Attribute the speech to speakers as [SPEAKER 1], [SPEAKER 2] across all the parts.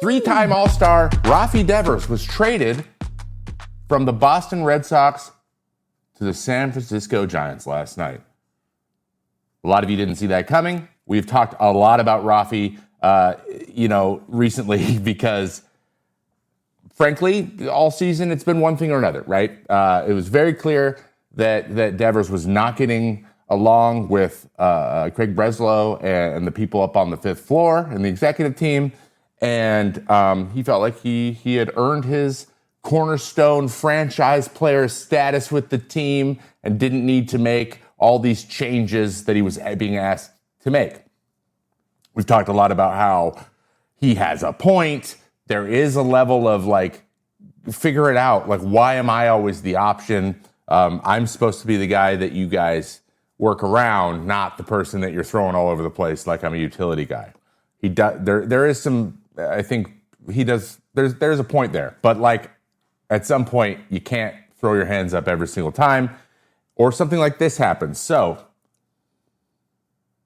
[SPEAKER 1] Three-time All-Star Raffy Devers was traded from the Boston Red Sox to the San Francisco Giants last night. A lot of you didn't see that coming. We've talked a lot about Raffy, recently because, frankly, all season it's been one thing or another, right? It was very clear that Devers was not getting along with Craig Breslow and the people up on the fifth floor and the executive team, and he felt like he had earned his cornerstone franchise player status with the team and didn't need to make all these changes that he was being asked to make. We've talked a lot about how he has a point. There is a level of figure it out. Why am I always the option? I'm supposed to be the guy that you guys work around, not the person that you're throwing all over the place like I'm a utility guy. He does. There is some. I think he does. There's a point there, but at some point you can't throw your hands up every single time, or something like this happens. So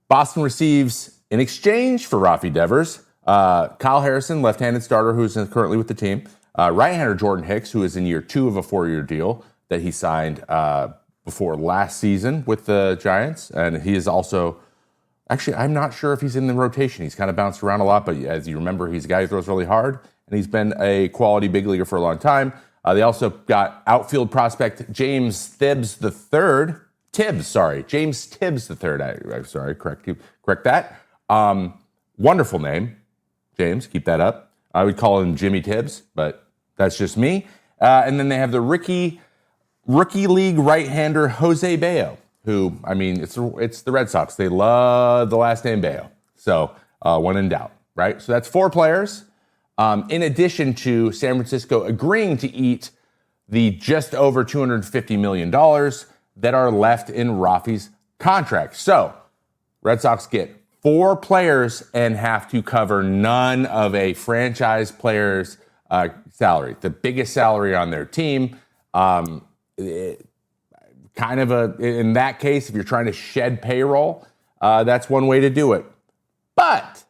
[SPEAKER 1] Boston receives in exchange for Raffy Devers, Kyle Harrison, left-handed starter who's currently with the team, right-hander Jordan Hicks, who is in year 2 of a 4-year deal that he signed before last season with the Giants. And he is also, actually, I'm not sure if he's in the rotation. He's kind of bounced around a lot, but as you remember, he's a guy who throws really hard, and he's been a quality big leaguer for a long time. They also got outfield prospect James Tibbs III. James Tibbs III. Correct that. Wonderful name, James. Keep that up. I would call him Jimmy Tibbs, but that's just me. And then they have the rookie league right-hander Jose Bayo, who, it's the Red Sox. They love the last name Bayo. So when in doubt, right? So that's 4 players. In addition to San Francisco agreeing to eat the just over $250 million that are left in Raffy's contract. So Red Sox get 4 players and have to cover none of a franchise player's salary, the biggest salary on their team. In that case, if you're trying to shed payroll, that's one way to do it. But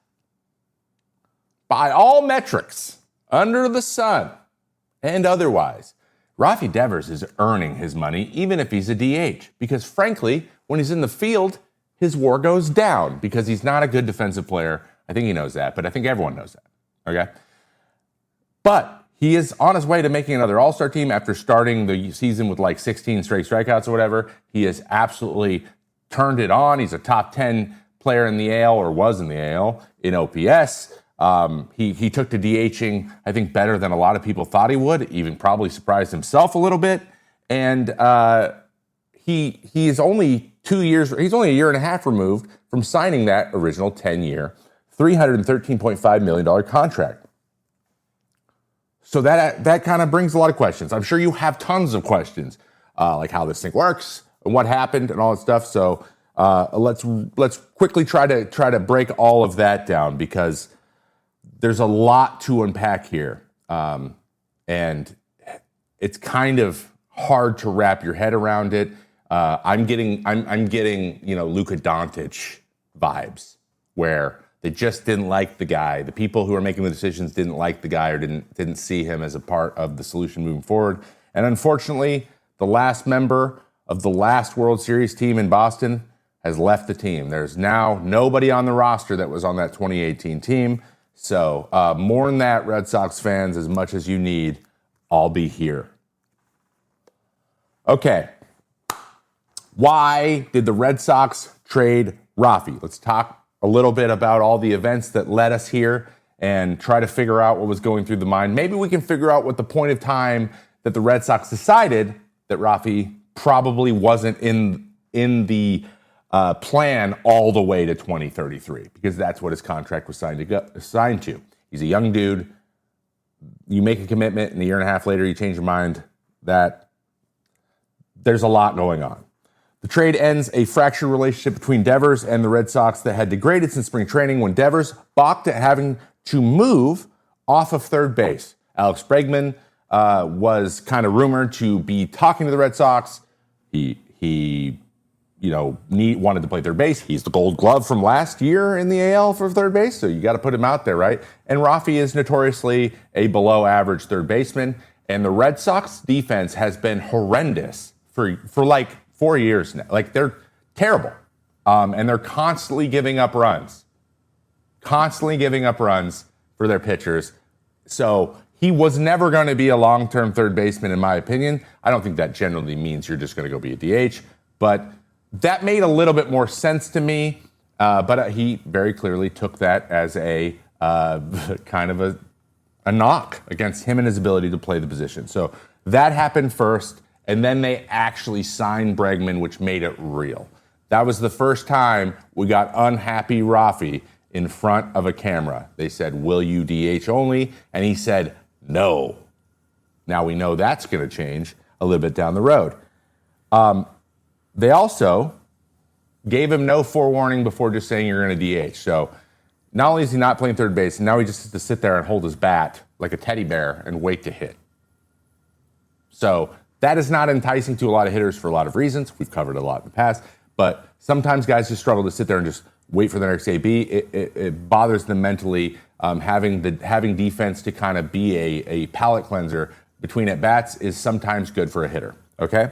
[SPEAKER 1] by all metrics, under the sun and otherwise, Raffy Devers is earning his money, even if he's a DH. Because frankly, when he's in the field, his WAR goes down because he's not a good defensive player. I think he knows that, but I think everyone knows that. Okay? But he is on his way to making another All-Star team after starting the season with 16 straight strikeouts or whatever. He has absolutely turned it on. He's a top 10 player in the AL, or was in the AL, in OPS. He took to DHing, I think, better than a lot of people thought he would, even probably surprised himself a little bit. And he is only 2 years, he's only a year and a half removed from signing that original 10-year, $313.5 million contract. So that kind of brings a lot of questions. I'm sure you have tons of questions, like how this thing works and what happened and all that stuff. So let's quickly try to break all of that down, because there's a lot to unpack here, and it's kind of hard to wrap your head around it. I'm getting Luka Doncic vibes, where they just didn't like the guy. The people who are making the decisions didn't like the guy, or didn't see him as a part of the solution moving forward. And unfortunately, the last member of the last World Series team in Boston has left the team. There's now nobody on the roster that was on that 2018 team. So mourn that, Red Sox fans, as much as you need. I'll be here. Okay. Why did the Red Sox trade Raffy? Let's talk a little bit about all the events that led us here and try to figure out what was going through the mind. Maybe we can figure out what the point of time that the Red Sox decided that Raffy probably wasn't in the plan all the way to 2033, because that's what his contract was signed to. He's a young dude. You make a commitment, and a year and a half later you change your mind. That there's a lot going on. The trade ends a fractured relationship between Devers and the Red Sox that had degraded since spring training, when Devers balked at having to move off of third base. Alex Bregman was kind of rumored to be talking to the Red Sox. He wanted to play third base. He's the Gold Glove from last year in the AL for third base, so you got to put him out there, right? And Raffy is notoriously a below-average third baseman, and the Red Sox defense has been horrendous for like 4 years now. Like, they're terrible, and they're constantly giving up runs for their pitchers. So he was never going to be a long-term third baseman, in my opinion. I don't think that generally means you're just going to go be a DH, but that made a little bit more sense to me. But he very clearly took that as a kind of a knock against him and his ability to play the position. So that happened first, and then they actually signed Bregman, which made it real. That was the first time we got unhappy Raffy in front of a camera. They said, "Will you DH only?" And he said, "No." Now we know that's going to change a little bit down the road. They also gave him no forewarning before just saying you're going to DH. So not only is he not playing third base, now he just has to sit there and hold his bat like a teddy bear and wait to hit. So that is not enticing to a lot of hitters for a lot of reasons. We've covered it a lot in the past. But sometimes guys just struggle to sit there and just wait for their next AB. It bothers them mentally. Having defense to kind of be a palate cleanser between at-bats is sometimes good for a hitter, okay?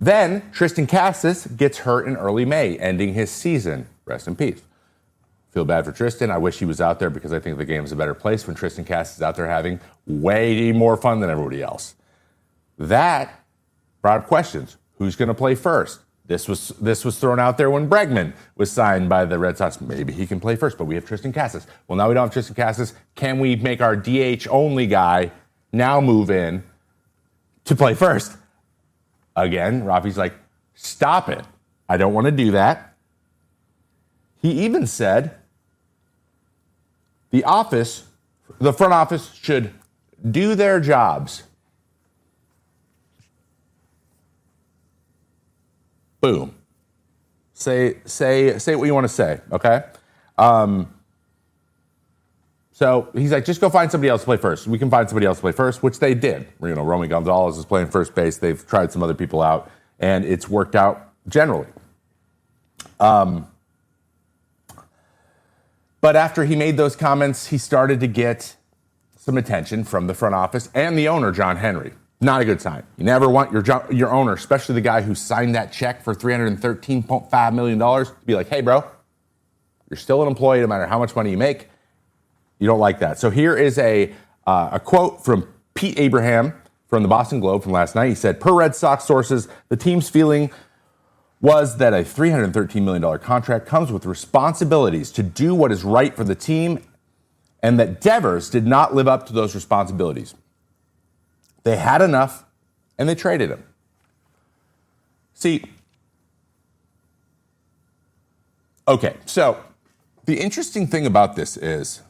[SPEAKER 1] Then Tristan Casas gets hurt in early May, ending his season. Rest in peace. Feel bad for Tristan. I wish he was out there because I think the game's a better place when Tristan Casas is out there having way more fun than everybody else. That brought up questions. Who's going to play first? This was thrown out there when Bregman was signed by the Red Sox. Maybe he can play first, but we have Tristan Casas. Well, now we don't have Tristan Casas. Can we make our DH-only guy now move in to play first? Again, Raffy's like, stop it. I don't want to do that. He even said the front office should do their jobs. Boom. Say what you want to say, okay? So he's like, just go find somebody else to play first. We can find somebody else to play first, which they did. Romy Gonzalez is playing first base. They've tried some other people out, and it's worked out generally. But after he made those comments, he started to get some attention from the front office and the owner, John Henry. Not a good sign. You never want your owner, especially the guy who signed that check for $313.5 million, to be like, hey, bro, you're still an employee no matter how much money you make. You don't like that. So here is a quote from Pete Abraham from the Boston Globe from last night. He said, per Red Sox sources, the team's feeling was that a $313 million contract comes with responsibilities to do what is right for the team, and that Devers did not live up to those responsibilities. They had enough, and they traded him. See, okay, so the interesting thing about this is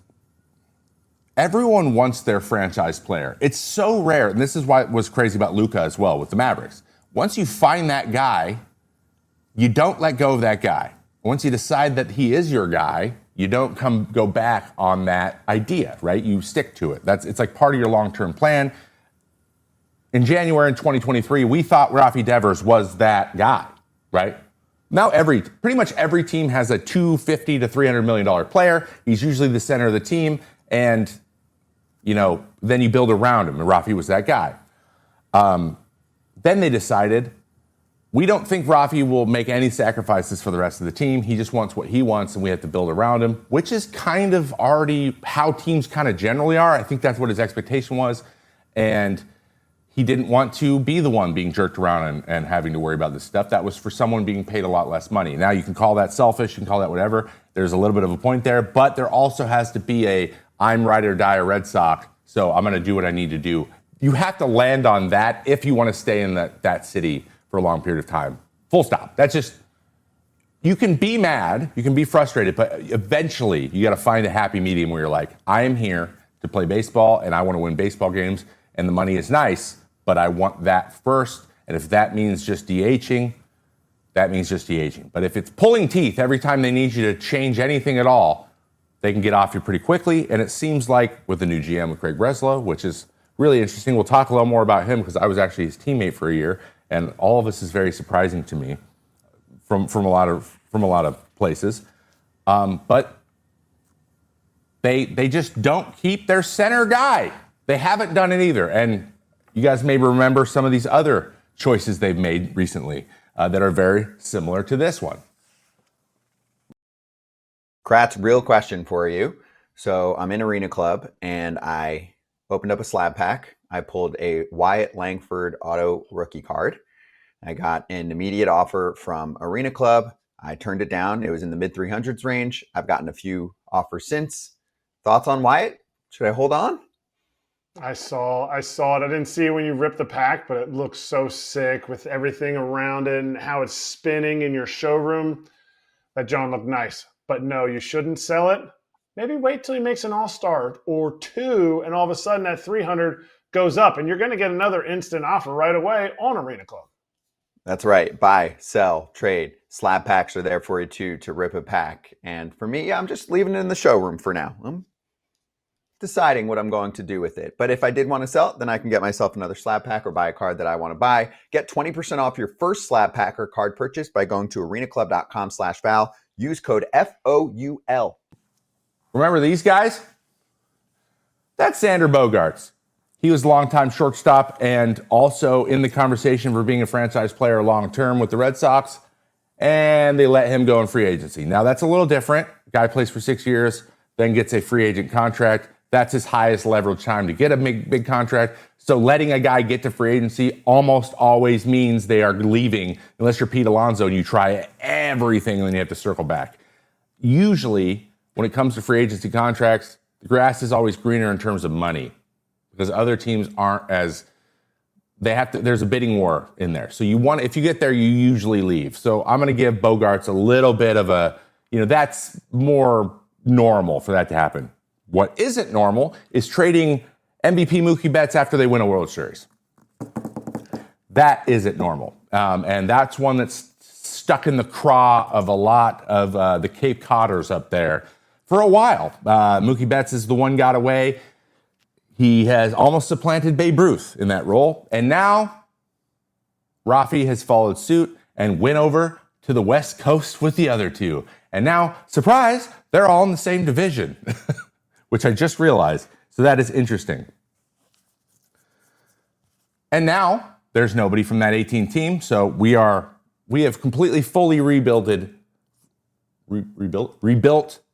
[SPEAKER 1] everyone wants their franchise player. It's so rare, and this is why it was crazy about Luka as well with the Mavericks. Once you find that guy, you don't let go of that guy. Once you decide that he is your guy, you don't go back on that idea, right? You stick to it. It's like part of your long-term plan. In January in 2023, we thought Raffy Devers was that guy, right? Now pretty much every team has a $250 to $300 million player. He's usually the center of the team, and then you build around him, and Raffy was that guy. Then they decided, we don't think Raffy will make any sacrifices for the rest of the team. He just wants what he wants, and we have to build around him, which is kind of already how teams kind of generally are. I think that's what his expectation was, and he didn't want to be the one being jerked around and having to worry about this stuff. That was for someone being paid a lot less money. Now, you can call that selfish, you can call that whatever. There's a little bit of a point there, but there also has to be I'm ride or die a Red Sox, so I'm going to do what I need to do. You have to land on that if you want to stay in that city for a long period of time. Full stop. That's just, you can be mad, you can be frustrated, but eventually you got to find a happy medium where you're like, I am here to play baseball, and I want to win baseball games, and the money is nice, but I want that first. And if that means just DHing, that means just DHing. But if it's pulling teeth every time they need you to change anything at all, they can get off you pretty quickly. And it seems like with the new GM, with Craig Breslow, which is really interesting. We'll talk a little more about him because I was actually his teammate for a year. And all of this is very surprising to me from a lot of places, but they just don't keep their center guy. They haven't done it either, and you guys may remember some of these other choices they've made recently that are very similar to this one.
[SPEAKER 2] Kratz, real question for you. So I'm in Arena Club and I opened up a slab pack. I pulled a Wyatt Langford auto rookie card. I got an immediate offer from Arena Club. I turned it down. It was in the mid 300s range. I've gotten a few offers since. Thoughts on Wyatt? Should I hold on?
[SPEAKER 3] I saw it. I didn't see it when you ripped the pack, but it looks so sick with everything around it and how it's spinning in your showroom. That John looked nice. But no, you shouldn't sell it. Maybe wait till he makes an all-star or two, and all of a sudden that 300 goes up, and you're going to get another instant offer right away on Arena Club.
[SPEAKER 2] That's right. Buy, sell, trade. Slab packs are there for you too, to rip a pack. And for me, I'm just leaving it in the showroom for now. I'm deciding what I'm going to do with it. But if I did want to sell it, then I can get myself another slab pack or buy a card that I want to buy. Get 20% off your first slab pack or card purchase by going to arenaclub.com/Val. Use code FOUL.
[SPEAKER 1] Remember these guys? That's Xander Bogaerts. He was a longtime shortstop and also in the conversation for being a franchise player long-term with the Red Sox, and they let him go in free agency. Now, that's a little different. Guy plays for 6 years, then gets a free agent contract. That's his highest leverage time to get a big contract. So letting a guy get to free agency almost always means they are leaving, unless you're Pete Alonso and you try everything and then you have to circle back. Usually, when it comes to free agency contracts, the grass is always greener in terms of money because other teams aren't as, there's a bidding war in there. So if you get there, you usually leave. So I'm going to give Bogaerts a little bit of that's more normal for that to happen. What isn't normal is trading MVP Mookie Betts after they win a World Series. That isn't normal. And that's one that's stuck in the craw of a lot of the Cape Codders up there for a while. Mookie Betts is the one got away. He has almost supplanted Babe Ruth in that role. And now Raffy has followed suit and went over to the West Coast with the other two. And now, surprise, they're all in the same division, which I just realized. So that is interesting. And now there's nobody from that 18 team. So we have completely fully rebuilt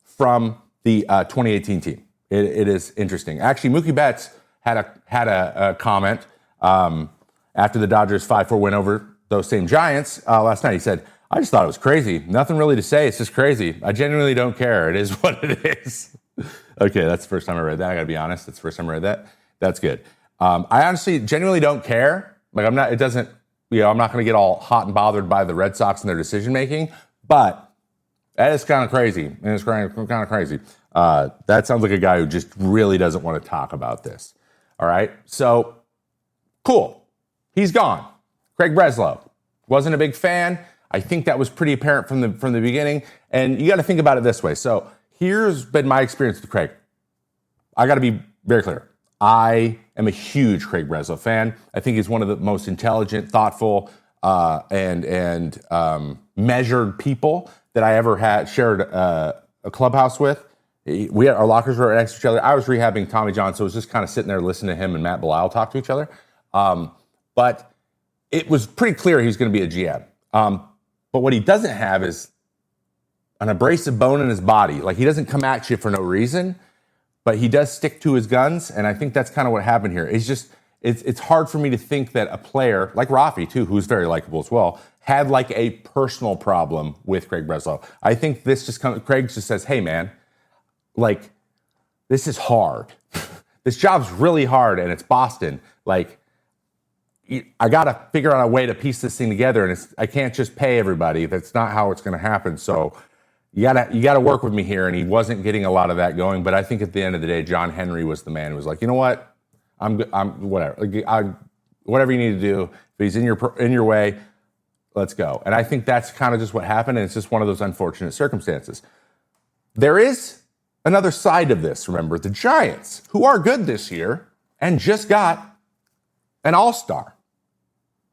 [SPEAKER 1] from the 2018 team. It is interesting. Actually, Mookie Betts had a comment after the Dodgers 5-4 win over those same Giants last night. He said, I just thought it was crazy. Nothing really to say. It's just crazy. I genuinely don't care. It is what it is. Okay, that's the first time I read that. I got to be honest. That's the first time I read that. That's good. I honestly genuinely don't care. Like I'm not going to get all hot and bothered by the Red Sox and their decision making, but that is kind of crazy. And it's kind of crazy. That sounds like a guy who just really doesn't want to talk about this. All right. So cool. He's gone. Craig Breslow. Wasn't a big fan. I think that was pretty apparent from the beginning. And you got to think about it this way. So here's been my experience with Craig. I got to be very clear. I am a huge Craig Breslow fan. I think he's one of the most intelligent, thoughtful, and measured people that I ever shared a clubhouse with. Our lockers were next to each other. I was rehabbing Tommy John, so I was just kind of sitting there listening to him and Matt Belisle talk to each other. But it was pretty clear he was going to be a GM. But what he doesn't have is an abrasive bone in his body. Like, he doesn't come at you for no reason, but he does stick to his guns, and I think that's kind of what happened here. It's hard for me to think that a player, like Raffy, too, who's very likable as well, had like a personal problem with Craig Breslow. I think Craig just says, hey, man, like, this is hard. This job's really hard, and it's Boston. Like, I got to figure out a way to piece this thing together, and I can't just pay everybody. That's not how it's going to happen. So you gotta work with me here. And he wasn't getting a lot of that going. But I think at the end of the day, John Henry was the man who was like, you know what, I'm whatever. Whatever you need to do. If he's in your way, let's go. And I think that's kind of just what happened. And it's just one of those unfortunate circumstances. There is another side of this. Remember, the Giants, who are good this year and just got an all-star.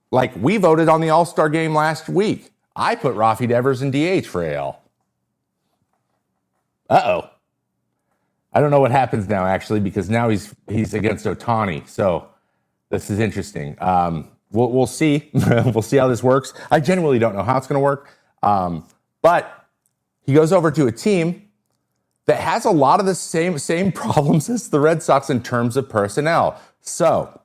[SPEAKER 1] Like, we voted on the all-star game last week. I put Raffy Devers in DH for AL. Uh-oh. I don't know what happens now, actually, because now he's against Ohtani. So this is interesting. We'll see. We'll see how this works. I genuinely don't know how it's going to work. But he goes over to a team that has a lot of the same problems as the Red Sox in terms of personnel. So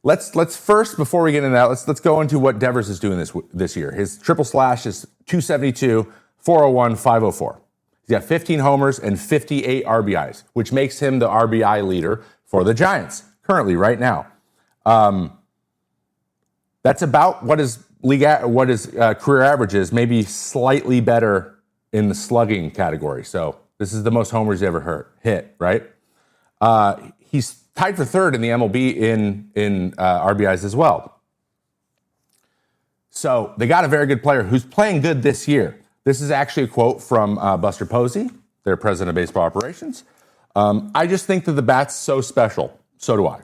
[SPEAKER 1] let's first, before we get into that, let's go into what Devers is doing this year. His triple slash is 272, 401, 504. He's got 15 homers and 58 RBIs, which makes him the RBI leader for the Giants currently right now. That's about what his career average is, maybe slightly better in the slugging category. So this is the most homers he ever hit, right? He's tied for third in the MLB in RBIs as well. So they got a very good player who's playing good this year. This is actually a quote from Buster Posey, their president of baseball operations. I just think that the bat's so special. So do I.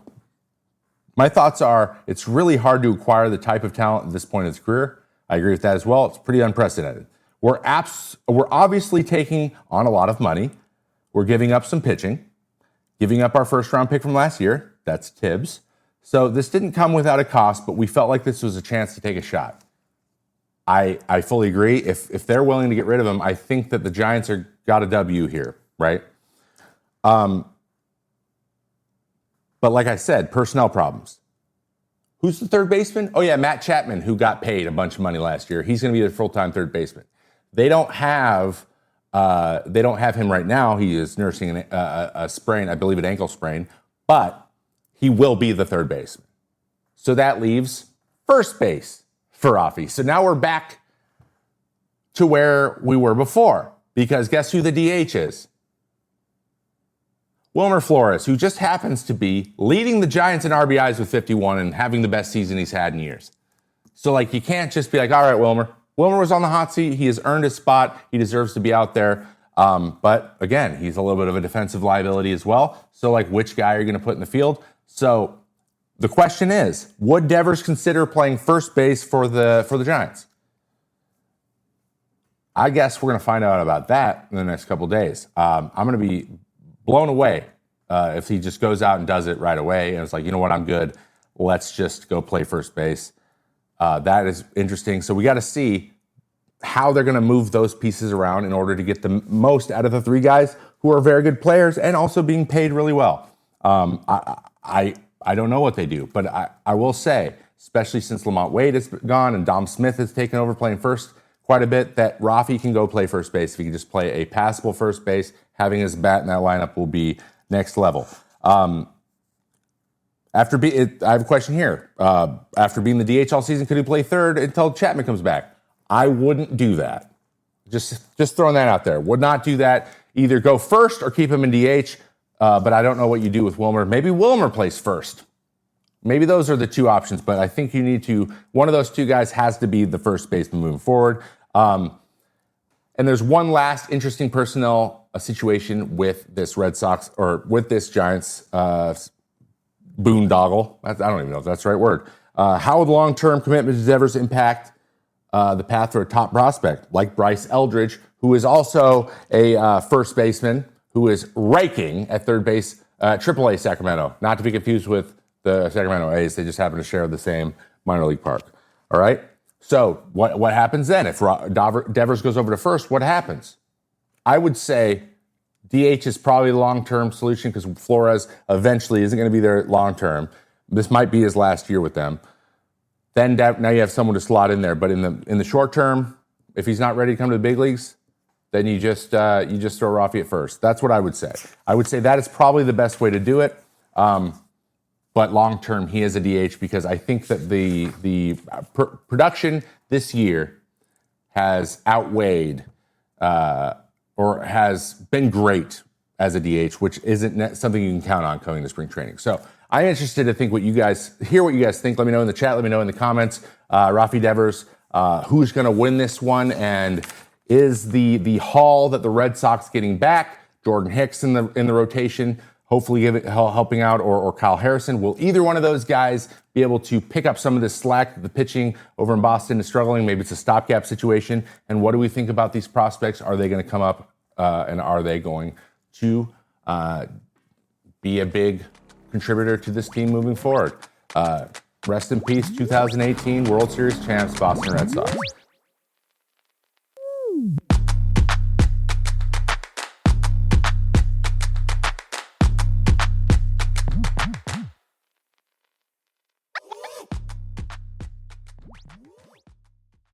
[SPEAKER 1] My thoughts are it's really hard to acquire the type of talent at this point in his career. I agree with that as well. It's pretty unprecedented. We're obviously taking on a lot of money. We're giving up some pitching, giving up our first round pick from last year. That's Tibbs. So this didn't come without a cost, but we felt like this was a chance to take a shot. I fully agree. If they're willing to get rid of him, I think that the Giants got a W here, right? But like I said, personnel problems. Who's the third baseman? Oh yeah, Matt Chapman, who got paid a bunch of money last year. He's going to be the full-time third baseman. They don't have him right now. He is nursing a sprain, I believe an ankle sprain, but he will be the third baseman. So that leaves first base for Raffy. So now we're back to where we were before, because guess who the DH is? Wilmer Flores, who just happens to be leading the Giants in RBIs with 51 and having the best season he's had in years. So you can't just be like, all right, Wilmer. Wilmer was on the hot seat. He has earned his spot. He deserves to be out there. But again, he's a little bit of a defensive liability as well. So which guy are you going to put in the field? So the question is, would Devers consider playing first base for the Giants? I guess we're going to find out about that in the next couple of days. I'm going to be blown away if he just goes out and does it right away. And it's like, you know what, I'm good. Let's just go play first base. That is interesting. So we got to see how they're going to move those pieces around in order to get the most out of the three guys who are very good players and also being paid really well. I don't know what they do, but I will say, especially since Lamont Wade is gone and Dom Smith has taken over playing first quite a bit, that Raffy can go play first base. If he can just play a passable first base, having his bat in that lineup will be next level. I have a question here. After being the DH all season, could he play third until Chapman comes back? I wouldn't do that. Just throwing that out there. Would not do that. Either go first or keep him in DH. But I don't know what you do with Wilmer. Maybe Wilmer plays first. Maybe those are the two options. But I think you need to. One of those two guys has to be the first baseman moving forward. And there's one last interesting personnel situation with this Red Sox or with this Giants boondoggle. I don't even know if that's the right word. How would long-term commitment to Devers impact the path for a top prospect like Bryce Eldridge, who is also a first baseman who is raking at third base, AAA Sacramento, not to be confused with the Sacramento A's. They just happen to share the same minor league park. All right. So what happens then if Devers goes over to first? What happens? I would say DH is probably the long-term solution because Flores eventually isn't going to be there long-term. This might be his last year with them. Then now you have someone to slot in there. But in the short term, if he's not ready to come to the big leagues, then you just throw Raffy at first. That's what I would say. I would say that is probably the best way to do it. But long term, he is a DH because I think that the production this year has outweighed or has been great as a DH, which isn't something you can count on coming to spring training. So I'm interested to hear what you guys think. Let me know in the chat. Let me know in the comments. Raffy Devers, who's going to win this one, and is the haul that the Red Sox getting back? Jordan Hicks in the rotation. hopefully helping out, or Kyle Harrison. Will either one of those guys be able to pick up some of this slack that the pitching over in Boston is struggling? Maybe it's a stopgap situation. And what do we think about these prospects? Are they going to come up and are they going to be a big contributor to this team moving forward? Rest in peace, 2018 World Series champs, Boston Red Sox.